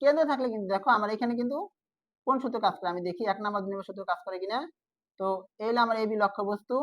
কেন্দ্রে থাকলে কিন্তু দেখো আমার এখানে কিন্তু কোন সূত্র কাজ করে আমি দেখি 1 নাম্বার 2 নাম্বার সূত্র কাজ করে কিনা। তো এই হলো আমার এবি লক্ষ্যবস্তু,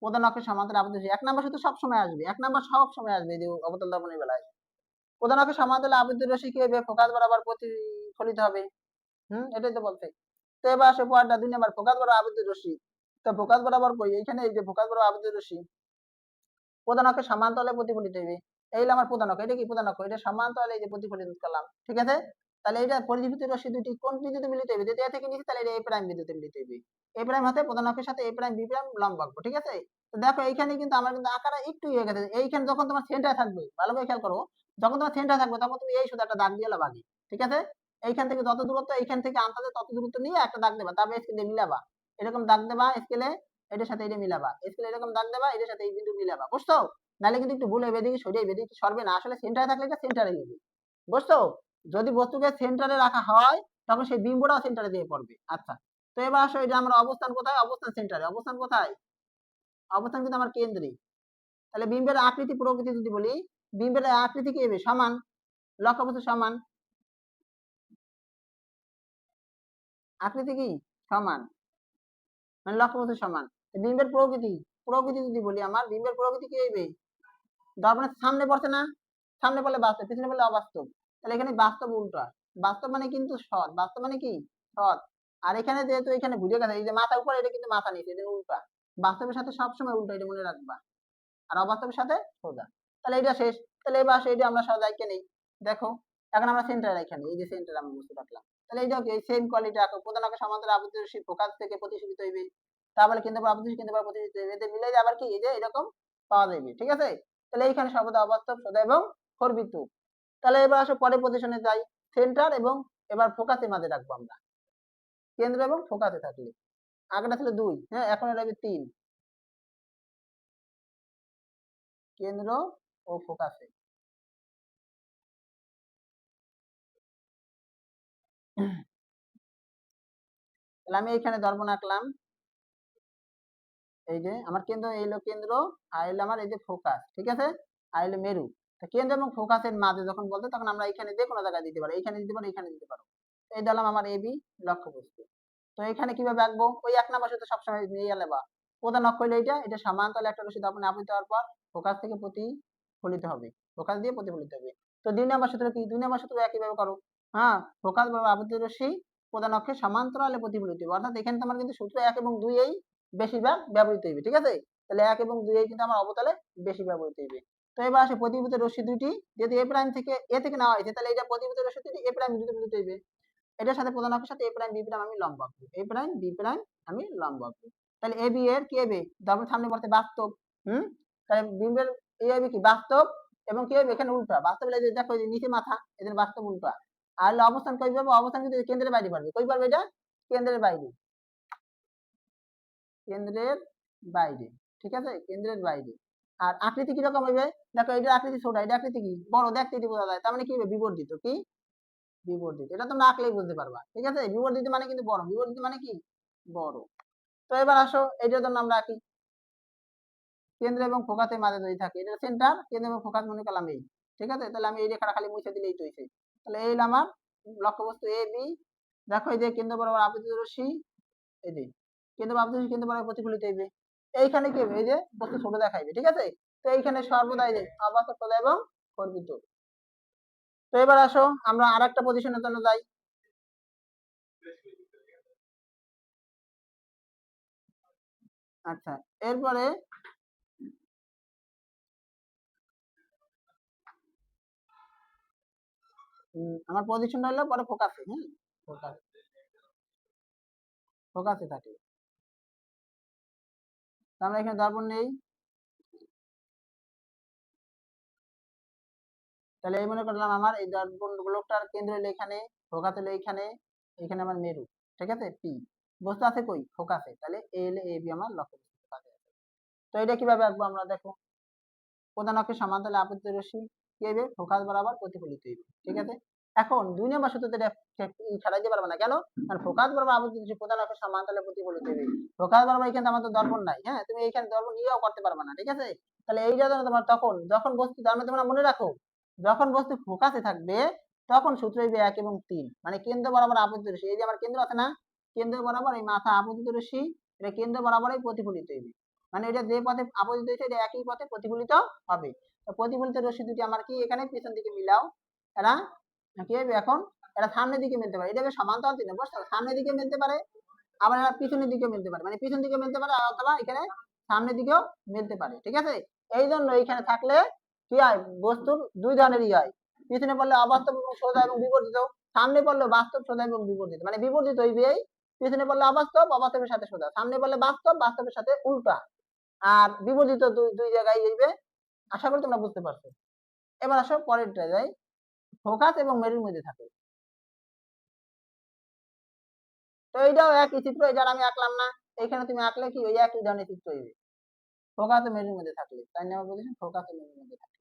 প্রধান অক্ষের সমান্তরাল আবদ্ধ রশ্মি। 1 নাম্বার সূত্র সব সময় আসবে, 1 নাম্বার সব সময় আসবে এই যে অবতল দর্পণের বেলায়। প্রধান অক্ষের সমান্তরাল আবদ্ধ রশ্মি কি হবে, ফোকাস বরাবর প্রতিফলিত হবে। এটাই তো বলছে। তো এবার আসে পয়েন্টটা 2 নাম্বার, ফোকাস বরাবর আবদ্ধ রশ্মি। তো ফোকাস বরাবর কই, এইখানে এই যে ফোকাস বরাবর আবদ্ধ রশ্মি প্রধান অক্ষের সমান্তরালে প্রতিফলিত হবে। এই হলো আমার প্রধান অক্ষ, এটা কি প্রধান অক্ষ, এটা সমান্তরালে এই যে প্রতিফলিত করলাম, ঠিক আছে। তাহলে এটা পরিবর্তিত রশ্মি দুটি কোন বিন্দুতে মিলিত হবে, যদি এ থেকে নিচে তাহলে এটা এ প্রাইম বিন্দুতে মিলিত হবে। এ প্রাইম হাতে প্রধান অক্ষের সাথে এ প্রাইম বি প্রাইম লম্ব অক্ষ, ঠিক আছে। তো দেখো এইখানে কিন্তু আমার কিন্তু আকারটা একটু হয়ে গেছে। এইখানে যখন তোমার সেন্টারে থাকবে, ভালো করে খেয়াল করো, যখন তোমার সেন্টারে থাকবে তখন তুমি এই শুধু একটা দাগ দিয়ে লাগাবে, ঠিক আছে। এইখান থেকে যত দূরত্ব এইখান থেকে আনতে হবে তত দূরত্ব নিয়ে একটা দাগ দেবা, তারপরে স্কেলে মিলাবা, এরকম দাগ দেবা স্কেলে, এটার সাথে এটা মিলাবা, স্কেলে এরকম দাগ দেবা, এটার সাথে এই বিন্দু মিলাবা, বুঝছো। নাহলে কিন্তু একটু ভুল হবে, এদিকে সরিয়ে এদিকে সরবে না, আসলে সেন্টারে থাকলে এটা সেন্টারে যাবে, বুঝছো। যদি বস্তুকে সেন্টারে রাখা হয় তখন সেই বিম্বটাও সেন্টারে দিয়ে পড়বে। আচ্ছা, তো এবার আসো এটা আমরা অবস্থান কোথায়, অবস্থান সেন্টারে, অবস্থান কোথায়, অবস্থান কিন্তু আমার কেন্দ্রে। তাহলে বিম্বের আকৃতি প্রকৃতি যদি বলি, বিম্বের আকৃতি কি হবে, সমান, লক্ষ্যবস্তু সমান, আকৃতি কি সমান, মানে লক্ষ্যবস্তু সমান। বিম্বের প্রকৃতি, প্রকৃতি যদি বলি আমার বিম্বের প্রকৃতি কি হবে, দর্পণের সামনে পড়ছে না, সামনে পড়লে বাস্তব, পিছনে পড়লে অবাস্তব। তাহলে এখানে বাস্তব উল্টা, বাস্তব মানে কিন্তু সৎ, বাস্তব মানে কি সৎ। আর এখানে যেহেতু এখানে ঘুরে গেছে, এই যে মাথা উপরে, এটা কিন্তু মাথা নিচে, এটা উল্টা। বাস্তবের সাথে সবসময় উল্টা, এটা মনে রাখবা, আর অবাস্তবের সাথে সোজা। তাহলে এটা শেষ। তাহলে এবার এটা আমরা সহজে এঁকে নেই। দেখো এখন আমরা সেন্টারে এখানে এই যে সেন্টার আমরা বুঝতে রাখলাম। তাহলে এই দেখো এই সেম কোয়ালিটি রাখো, প্রধান অক্ষ সমান্তরাল আবদ্ধ রশ্মি ফোকাস থেকে প্রতিফলিত হইবে, তারপরে কেন্দ্র আবদ্ধ রশ্মি কেন্দ্র প্রতিফলিত হইবে, এদের মিলে আবার কি এই যে এরকম পাওয়া যাবে, ঠিক আছে। তাহলে এইখানে সর্বদা অবাস্তব, সোজা এবং খর্বিত। তাহলে এবার আসো পরের পজিশনে যাই, সেন্টার এবং এবার ফোকাসের মাঝে রাখবো আমরা, কেন্দ্র এবং ফোকাসে থাকলে। আগেটা ছিল 2, হ্যাঁ, এখন এটা হবে 3, কেন্দ্র ও ফোকাসে। তাহলে আমি এখানে দর্পণ আঁকলাম, এই যে আমার কেন্দ্র, এই হলো কেন্দ্র, আর হলো আমার এই যে ফোকাস, ঠিক আছে, আর হলো মেরু। কেন্দ্র এবং ফোকাসের মাঝে যখন বলতে তখন আমরা এখানে যে কোনো জায়গায় দিতে পারি, এখানে দিতে পারো, এখানে দিতে পারো। এই দিলাম আমার এবি লক্ষ্যবস্তু। তো এখানে কিভাবে আঁকবো, ওই 1 নাম্বার সূত্র সবসময় নিয়ে গেলে বা প্রধান অক্ষ হলো এটা সমান্তরাল একটা রশ্মি দর্পণে আবৃত হওয়ার পর ফোকাস থেকে প্রতিফলিত হবে, ফোকাস দিয়ে প্রতিফলিত হবে। তো 2 নাম্বার সূত্র কি, 2 নাম্বার সূত্র একইভাবে করো, হ্যাঁ, ফোকাস বরাবর আবৃত রশ্মি প্রধান অক্ষে সমান্তরালে প্রতিফলিত হবে, অর্থাৎ এখানে তোমার কিন্তু সূত্র 1 এবং 2 এই বেশিরভাগ ব্যবহৃত হবে, ঠিক আছে। তাহলে 1 এবং 2 এই কিন্তু আমার অবতলে বেশি ব্যবহৃত হবে। তো এবার আসে প্রতিফলিত রশ্মি দুটি, যেহেতু এ প্রাইম থেকে এ থেকে নেওয়া হয়েছে, তাহলে এটা প্রতিফলিত রশ্মি দুটি এ প্রাইম বিন্দুতে মিলিত হবে। এটার সাথে প্রধান অক্ষের সাথে এ প্রাইম বি প্রাইম আমি লম্ব আঁকবো, এ প্রাইম বি প্রাইম আমি লম্ব আঁকবো। তাহলে এ বি এর কি হবে, তারপর সামনে পড়ছে বাস্তব, তাহলে বিম্বের এই হবে কি বাস্তব, এবং কি হবে এখানে উল্টা, বাস্তব এই যে দেখো এই যে নিচে মাথা, এদের বাস্তব উল্টা। আর অবস্থান কই পাবো, অবস্থান কিন্তু কেন্দ্রের বাইরে পারবে, কই পারবে এটা, কেন্দ্রের বাইরে, কেন্দ্রের বাইরে, ঠিক আছে, কেন্দ্রের বাইরে। আর আকৃতি কিরকম হবে, দেখো এটার আকৃতি ছোট, এটা আকৃতি কি বড়, দেখতে বোঝা যায়, তার মানে কি হবে বিবর্ধিত, কি বিবর্ধিত, এটা তোমরা আঁকলেই বুঝতে পারবা, ঠিক আছে। বিবর্ধিত মানে কিন্তু বড়, বিবর্ধিত মানে কি বড়। তো এবার আসো এটার জন্য আমরা আঁকি, কেন্দ্র এবং ফোকাসের মাঝে যদি থাকে, এটা সেন্টার, কেন্দ্র এবং ফোকাস মনে করলাম এই, ঠিক আছে। তাহলে আমি এই রেখাটা খালি মুছে দিলেই তো হইছে। তাহলে এই হলো আমার লক্ষ্যবস্তু এ বি। দেখো এই যে কেন্দ্র বরাবর আবৃত রশ্মি, এই যে কেন্দ্র আবৃত রশ্মি কেন্দ্র বরাবর প্রতিফলিত হইবে, এইখানে কি হবে, এই যে বস্তু ছোট দেখাইবে, ঠিক আছে। তো এইখানে সর্বদা এই যে অবাস্তব, সোজা এবং খর্বিত। তো এবার আসো আমরা আরেকটা পজিশনের জন্য যাই। আচ্ছা, এরপরে আমার পজিশনটা হলো পরে ফোকাসে, হ্যাঁ, ফোকাস, ফোকাসে থাকে। আমরা এখানে দর্পণ নেই, তাহলে এই মনে করলাম আমার এই দর্পণ গোলকটার কেন্দ্র হলো এখানে, ফোকাস হলো এইখানে, এখানে আমার মেরু, ঠিক আছে, পি। বস্তু আছে কই, ফোকাসে, তাহলে এ হলো এ বি আমার লক্ষ্য ফোকাসে আছে। তো এটা কিভাবে আঁকবো আমরা, দেখো প্রধান অক্ষের সমান্তরালে আবদ্ধ রশ্মি কি হবে, ফোকাস বরাবর প্রতিফলিত হইবে, ঠিক আছে। এখন 2 নম্বর সূত্রতে এটা ছাড়াই দিতে পারবে না, কেন, কারণ ফোকাস বরাবর আবদ্ধ রশ্মি প্রধান অক্ষের সমান্তরালে প্রতিফলিত হইবে। ফোকাস বরাবর এখানে আমাদের দর্পণ নাই, হ্যাঁ, তুমি এইখানে দর্পণ নিয়েও করতে পারবে না, ঠিক আছে। তাহলে এইটা জন্য তোমার তখন যখন বস্তু, তার মধ্যে তোমরা মনে রাখো, যখন বস্তু ফোকাসে থাকবে তখন সূত্র হইবে 1 এবং 3, মানে কেন্দ্র বরাবর আপতিত রশ্মি, এই যে আমার কেন্দ্র আছে না, কেন্দ্র বরাবর এই মাথা আপতিত রশ্মি, এটা কেন্দ্র বরাবরই প্রতিফলিত হইবে, মানে এটা যে পথে আপতিত হইছে এটা একই পথে প্রতিফলিত হবে। তো প্রতিফলিত রশ্মি দুটি আমার কি এখানে পিছন দিকে মিলাও, এরা কি হবে এখন, এটা সামনের দিকে মিলতে পারে, এটা সমান্তরাল চিহ্ন, বুঝছো, সামনের দিকে মিলতে পারে, আবার এরা পিছনের দিকে মিলতে পারে, মানে পিছন দিকে মিলতে পারে অথবা এখানে সামনের দিকেও মিলতে পারে, ঠিক আছে। এই জন্য এখানে থাকলে কি হয়, বস্তুর দুই ধরনেরই হয়, পিছনে পড়লে অবাস্তব এবং সোজা এবং বিবর্ধিত, সামনে পড়লে বাস্তব সোজা এবং বিবর্ধিত, মানে বিবর্ধিত হইবে, পিছনে পড়লে অবাস্তব অবাস্তবের সাথে সোজা, সামনে পড়লে বাস্তব বাস্তবের সাথে উল্টা, আর বিবর্ধিত দুই জায়গায় হইবে। আশা করি তোমরা বুঝতে পারছো। এবার আসো পরেরটা যাই, ফোকাস এবং মেরুর মধ্যে থাকে। তো এইটাও একই চিত্র, যারা আমি আঁকলাম না, এখানে তুমি আঁকলে কি ওই একই ধরনের চিত্র হইবে, ফোকাস ও মেরুর মধ্যে থাকলে, তাই না বলেছেন, ফোকাস ও মেরুর মধ্যে থাকলে।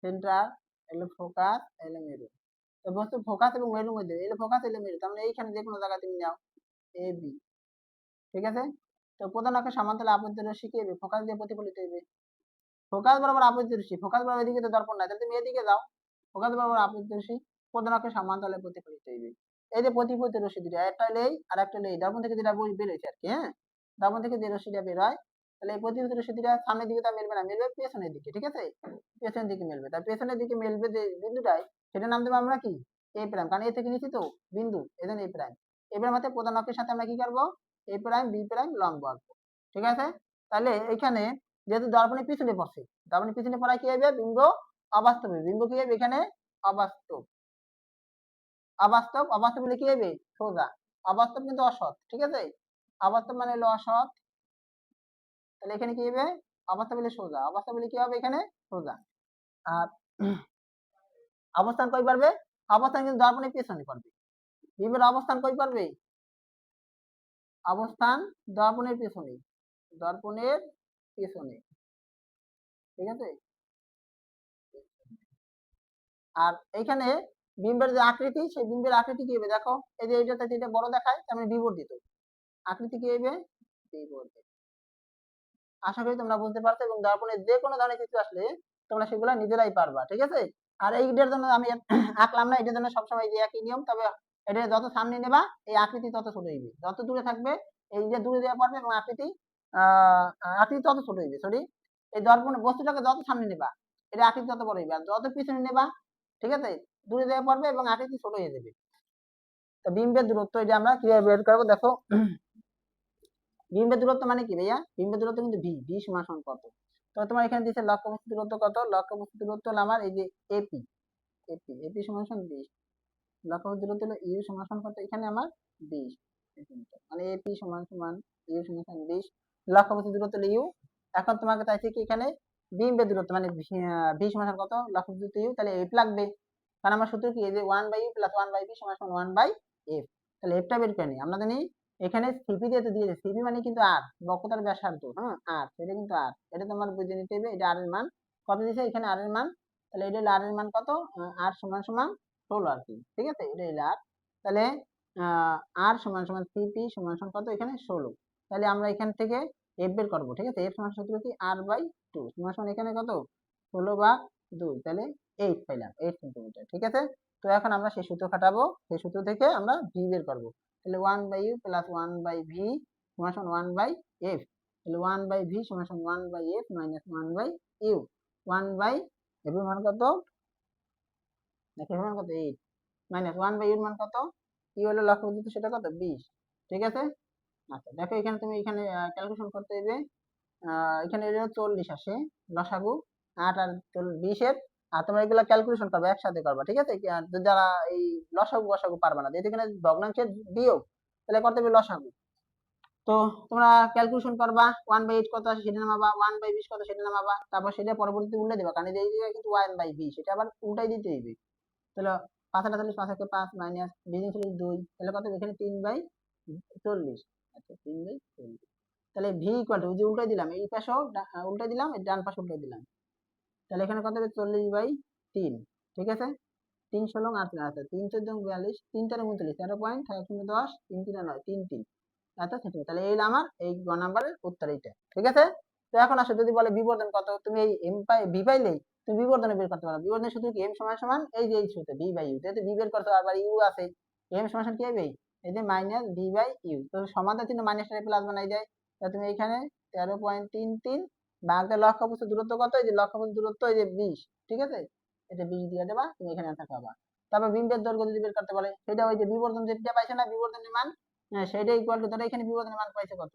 সেন্টার, এলো ফোকাস, এলো মেরু। তো বস্তু ফোকাস এবং মেরুর মধ্যে, এলো ফোকাস এলো মেরু, তার মানে এইখানে যে কোনো জায়গায় তুমি নাও এ বি, ঠিক আছে। তো প্রধান অক্ষের সমান্তরাল আপতিত রশ্মি কি হবে, ফোকাস দিয়ে প্রতিফলিত হইবে, ফোকাস বরাবর আপতিত রশ্মি, ফোকাস বরাবর এদিকে তো দর্পণ নাই, তাহলে তুমি এদিকে যাও, ফোকাস বরাবর আপতিত রশ্মি প্রধান অক্ষের সমান্তরালে প্রতিফলিত হইবে। এই যে প্রতিফলিত রশ্মি দুটো, একটা হলো এই আর একটা হলো এই, দর্পণ থেকে যেটা বের হয়েছে আর কি, হ্যাঁ, দর্পণ থেকে যে রশ্মিটা বের হয়, তাহলে এই প্রতিফলিত রশ্মি দুটা সামনের দিকে তা মিলবে না, মিলবে পেছনের দিকে, ঠিক আছে, পেছনের দিকে মিলবে, তার পেছনের দিকে মিলবে যে বিন্দুটাই, সেটা নাম দেবো আমরা কি, এ প্রাইম, কারণ এ থেকে নিচ্ছি তো বিন্দু, এজন্য এ প্রাইম, এ প্রাইম হাতে প্রধান অক্ষের সাথে আমরা কি করবো, এ প্রাইম বি প্রাইম লম্ব আঁকবো, ঠিক আছে। তাহলে এখানে যেহেতু দর্পণের পিছনে পড়ছে, দর্পণের পিছনে পড়ায় কি হবে, বিম্ব অবাস্তব, বিম্ব কি হবে এখানে, অবাস্তব, অবাস্তব, অবাস্তব বলে কি হবে, সোজা, অবাস্তব কিন্তু অসৎ, ঠিক আছে, অবাস্তব মানে হলো অসৎ, তাহলে এখানে কি হবে, অবাস্তব বলে সোজা, অবাস্তব বলে কি হবে এখানে, সোজা। আর অবস্থান কই পারবে, অবস্থান কিন্তু দর্পণের পেছনে পারবে, বিম্বের অবস্থান কই পারবে, অবস্থান দর্পণের পেছনে, দর্পণের পেছনে, ঠিক আছে। আর এখানে বিম্বের যে আকৃতি, সেই বিম্বের আকৃতি কি হবে দেখো, এই যে এইটাতে যেটা বড় দেখায় তার মানে বিবর্ধিত, আকৃতি কি হবে, বিবর্ধিত। আশা করি তোমরা বুঝতে পারছো, এবং দর্পণের যে কোনো ধরনের চিত্র আসলে তোমরা সেগুলো নিজেরাই পারবা, ঠিক আছে। আর এইটার জন্য আমি আঁকলাম না, এটার জন্য সবসময় যে একই নিয়ম, তবে এটা যত সামনে নেবা এই আকৃতি তত ছোট হইবে, যত দূরে থাকবে এই যে দূরে দেওয়া পড়বে, এবং আকৃতি আকৃতি তত ছোট হইবে, সরি, এই দর্পণ বস্তুটাকে যত সামনে নেবা এটা আকৃতি তত বড় হইবে, আর যত পিছনে নেবা, ঠিক আছে, দূরে দেওয়া পড়বে এবং আকৃতি ছোট হয়ে যাবে। তো বিম্বের দূরত্ব এটা আমরা কিভাবে বের করবো দেখো, বিম্বের দূরত্ব মানে কি ভাইয়া, বিম্বের দূরত্ব কিন্তু ভি, ভি সমান সমান কত, তো তোমার এখানে দিচ্ছে লক্ষ্যবস্তু দূরত্ব কত, লক্ষ্যবস্তু দূরত্ব হলো আমার এই যে এপি, এপি, এপি সমান সমান 20, লক্ষ্যবস্তু দূরত্ব হলো ইউ সমান সমান কত, এখানে আমার 20 সেন্টিমিটার, মানে এপি সমান সমান ইউ সমান সমান 20, লক্ষ্যবস্তু দূরত্ব হলো ইউ। এখন তোমাকে চাইছে কি এখানে বিম্বের দূরত্ব, মানে ভি সমান সমান কত, লক্ষ্যবস্তু দূরত্ব ইউ, তাহলে এফ লাগবে, কারণ আমার সূত্র কি, এই যে 1/u + 1/v সমান সমান 1/f, তাহলে এফটা বের করে নিই, আমরা জানি এখানে সিপি দিয়ে তো দিয়েছে, সিপি মানে কিন্তু আর, বক্রতার ব্যাসার্ধ, হ্যাঁ আর, এটা কিন্তু আর, এটা তোমার বুঝে নিতে হবে, এটা আর এর মান কত দিয়েছে এখানে, আর এর মান, তাহলে এটা আর এর মান কত, আর সমান সমান 16 আর কি, ঠিক আছে, এটা হলো আর, তাহলে আর সমান সমান সিপি সমান সমান কত এখানে 16, তাহলে আমরা এখান থেকে এফ বের করবো, ঠিক আছে, এফ সমান সূত্র কি r/2 সমান সমান এখানে কত 16/2, তাহলে 8 পাইলাম, 8 সেন্টিমিটার, ঠিক আছে। তো এখন আমরা সেই সূত্র খাটাবো, সেই সূত্র থেকে আমরা ভি বের করবো, তাহলে 1/u + 1/v সমান সমান 1/f, তাহলে 1/v সমান সমান 1/f - 1/u, 1/f এর মান কত, দেখো এর মান কত 8 - 1/u এর মান কত, কি হলো লক্ষ্যবস্তু সেটা কত 20, ঠিক আছে। আচ্ছা দেখো এখানে তুমি এখানে ক্যালকুলেশন করতে হবে, এখানে এটা 40 আসে লসাগু, 8 আর 20 এর, আর তোমরা এগুলো ক্যালকুলেশন করবে একসাথে করবা, ঠিক আছে, আর যারা এই লসাগু বসাগু পারবে না, যেহেতু এখানে ভগ্নাংশের বিয়োগ, তাহলে করতে হবে লসাগু। তো তোমরা ক্যালকুলেশন করবা 1/8 কত আসে সেটা নামাবা, 1/20 কত সেটা নামাবা, তারপর সেটা পরবর্তীতে উল্টে দেবা, কারণ এই জায়গায় কিন্তু 1/20 সেটা আবার উল্টাই দিতে হইবে, তাহলে 5 5 × 5 মাইনাস 20 × 2, তাহলে কত এখানে 3/40, আচ্ছা 3/40, তাহলে ভি ইকুয়াল টু, যে উল্টাই দিলাম, এই পাশেও উল্টাই দিলাম, এই ডান পাশে উল্টাই দিলাম, তাহলে এখানে কত হবে 40/3। ঠিক আছে, 3 ষোলো 8 আছে, 3 14 42, 3 13 39, 13 10, 3 3 9, 3 3 এত সেন্টিমিটার। তাহলে এই আমার এই গ নাম্বারের উত্তর এইটা। ঠিক আছে, তো এখন আসো যদি বলে বিবর্ধন কত, তুমি এই এম পাই ভি পাইলেই তুমি বিবর্ধনে বের করতে পারো। বিবর্ধনের সূত্র কি, এম সমান সমান এই যে এই সূত্র ভি বাই ইউ, যেহেতু ভি বের করতে আবার ইউ আছে, এম সমান সমান কি হবে, এই যে মাইনাস ভি বাই ইউ, তো সমাধান চিহ্ন মাইনাসটা প্লাস বানাই যায়। তাহলে তুমি এখানে 13.33 ভাগের লক্ষ্যবস্তু দূরত্ব কত, এই যে লক্ষ্যবস্তু দূরত্ব এই যে 20। ঠিক আছে, এটা 20 দিয়ে দেবা, তুমি এখানে অ্যান্সার পাবা। তারপর বিম্বের দৈর্ঘ্য যদি বের করতে বলে, সেটা ওই যে বিবর্ধন যেটা পাইছে না, বিবর্ধনের মান, হ্যাঁ সেটা ইকুয়াল টু, ধরো এখানে বিবর্ধনের মান পাইছে কত,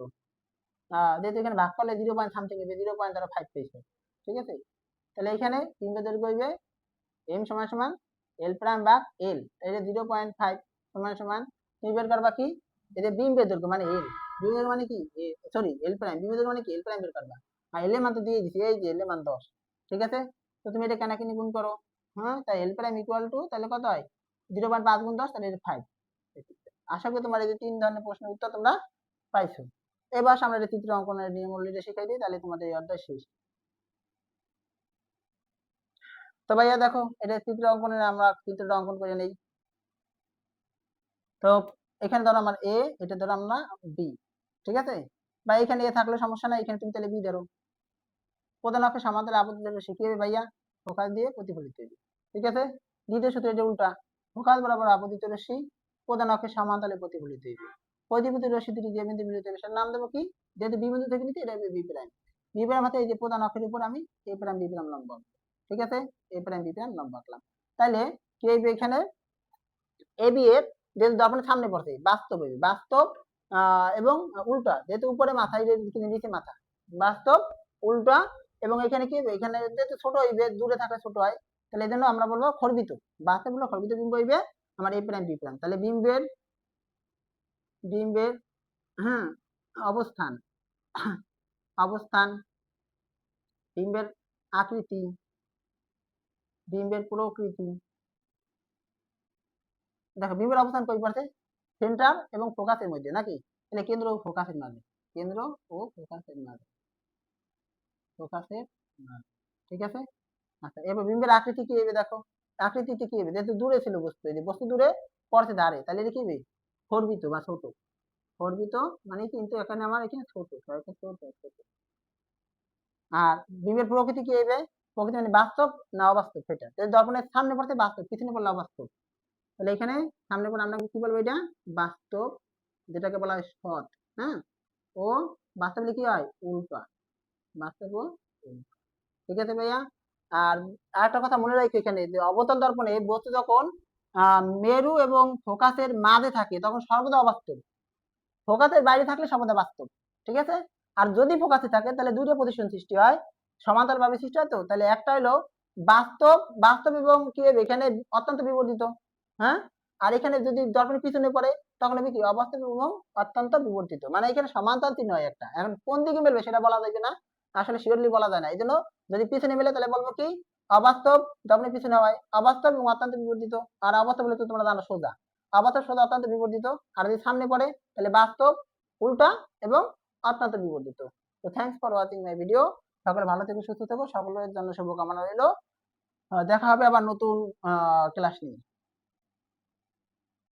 যেহেতু এখানে ভাগ করলে 0 পয়েন্ট সামথিং হবে, 0.5 পেয়েছে। ঠিক আছে, তাহলে এখানে বিম্বের দৈর্ঘ্য হইবে এম সমান সমান এল প্রাইম ভাগ এল, এই যে 0.5 সমান সমান, তুমি বের করবা কি, এই যে বিম্বের দৈর্ঘ্য মানে এল, বিম্বের মানে কি, সরি এল প্রাইম, বিম্বের দৈর্ঘ্য মানে কি এল প্রাইম বের করবা, আর এল এর মান তো দিয়ে দিছি, এই যে এল এর মান 10। ঠিক আছে, তো তুমি এটা কেন কিনে গুণ করো, হ্যাঁ, তাই এল প্রাইম ইকুয়াল টু, তাহলে কত হয় 0.5 গুণ 10, তাহলে 5। আশা করি তোমার এই যে 3 ধরনের প্রশ্নের উত্তর তোমরা পাইছো। এবার আমরা এটা চিত্র অঙ্কনের নিয়ম অলরেডি শিখাই দিই, তাহলে তোমাদের এই অধ্যায় শেষ। তো ভাইয়া দেখো, এটা চিত্র অঙ্কনের আমরা চিত্রটা অঙ্কন করে নেই। তো এখানে ধরো আমার এ, এটা ধরো আমরা বি। ঠিক আছে, বা এখানে এ থাকলে সমস্যা নাই, এখানে তুমি তাহলে বি ধরো। প্রধান অক্ষে সমান্তরাল আবদ্ধ শিখিয়ে ভাইয়া ফোকাস দিয়ে প্রতিফলিত হবে। ঠিক আছে, দ্বিতীয় সূত্র এটা উল্টা, ফোকাস বরাবর আপতিত রশ্মি প্রধান অক্ষে সমান্তরালে প্রতিফলিত হইবে। প্রতিফলিত রশ্মি দুটি যে বিন্দু মিলিত হবে সেটার নাম দেবো কি, যেহেতু বি বিন্দু থেকে নিতে, এটা হবে বি প্রাইম। বি প্রাইম হাতে এই যে প্রধান অক্ষের উপর আমি এ প্রাইম বি প্রাইম লম্ব আঁকবো। ঠিক আছে, এ প্রাইম বি প্রাইম লম্ব আঁকলাম। তাহলে কি হইবে এখানে, এ বি এর যেহেতু দর্পণের সামনে পড়ছে, বাস্তব হইবে, বাস্তব এবং উল্টা, যেহেতু উপরে মাথা, নিচে মাথা, বাস্তব উল্টা, এবং এখানে কি হবে, এখানে যেহেতু ছোট হইবে, দূরে থাকলে ছোট হয়, তাহলে এই জন্য আমরা বলবো খর্বিত, বাস্তব হলো খর্বিত বিম্ব হইবে আমার এ প্রাইম বি প্রাইম। তাহলে বিম্বের বিম্বের হ্যাঁ অবস্থান, অবস্থান, বিম্বের আকৃতি, বিম্বের প্রকৃতি। দেখো বিম্বের অবস্থান কই পড়ছে, সেন্টার এবং ফোকাসের মধ্যে নাকি, তাহলে কেন্দ্র ও ফোকাসের মাঝে, কেন্দ্র ও ফোকাসের মাঝে, ফোকাসের মাঝে। ঠিক আছে, আচ্ছা এবার বিম্বের আকৃতি কি হবে, দেখো আকৃতিতে কি হবে, যেহেতু দূরে ছিল বস্তু, এই যে বস্তু দূরে পড়ছে ধারে, তাহলে এটা কি হবে খর্বিত বা ছোট, খর্বিত মানে কিন্তু এখানে আমার এখানে ছোট, ছোট। আর বিম্বের প্রকৃতি কি হবে, প্রকৃতি মানে বাস্তব না অবাস্তব, সেটা দর্পণের সামনে পড়ছে বাস্তব, পিছনে পড়লে অবাস্তব, তাহলে এখানে সামনে পড়ে আমরা কি বলবো, এটা বাস্তব, যেটাকে বলা হয় সৎ, হ্যাঁ, ও বাস্তব কি হয় উল্টা, বাস্তব ও উল্টা। ঠিক আছে ভাইয়া, আর আরেকটা কথা মনে রাখো, এখানে যে অবতল দর্পণে বস্তু যখন মেরু এবং ফোকাসের মাঝে থাকে তখন সর্বদা অবাস্তব, ফোকাসের বাইরে থাকলে সর্বদা বাস্তব। ঠিক আছে, আর যদি ফোকাসে থাকে তাহলে দুইটা পজিশন সৃষ্টি হয়, সমান্তরাল ভাবে সৃষ্টি হয়। তো তাহলে একটা হলো বাস্তব, বাস্তব এবং কি হবে এখানে অত্যন্ত বিবর্ধিত, হ্যাঁ, আর এখানে যদি দর্পণের পিছনে পড়ে তখন হবে কি অবাস্তব এবং অত্যন্ত বিবর্ধিত, মানে এখানে সমান্তরাল চিহ্ন হয় একটা, এখন কোন দিকে মেলবে সেটা বলা যাবে না, আসলে শিওরলি বলা যায় না, এই জন্য যদি পিছনে মেলে তাহলে বলবো কি অবাস্তব, দর্পণের পিছনে হয় অবাস্তব এবং অত্যন্ত বিবর্ধিত, আর অবাস্তব বলে তো তোমরা জানো সোজা, অবাস্তব সোজা অত্যন্ত বিবর্ধিত, আর যদি সামনে পড়ে তাহলে বাস্তব উল্টা এবং অত্যন্ত বিবর্ধিত। তো thanks for watching my video, সকলে ভালো থেকো সুস্থ থেকো, সকলের জন্য শুভকামনা রইল, দেখা হবে আবার নতুন ক্লাস নিয়ে।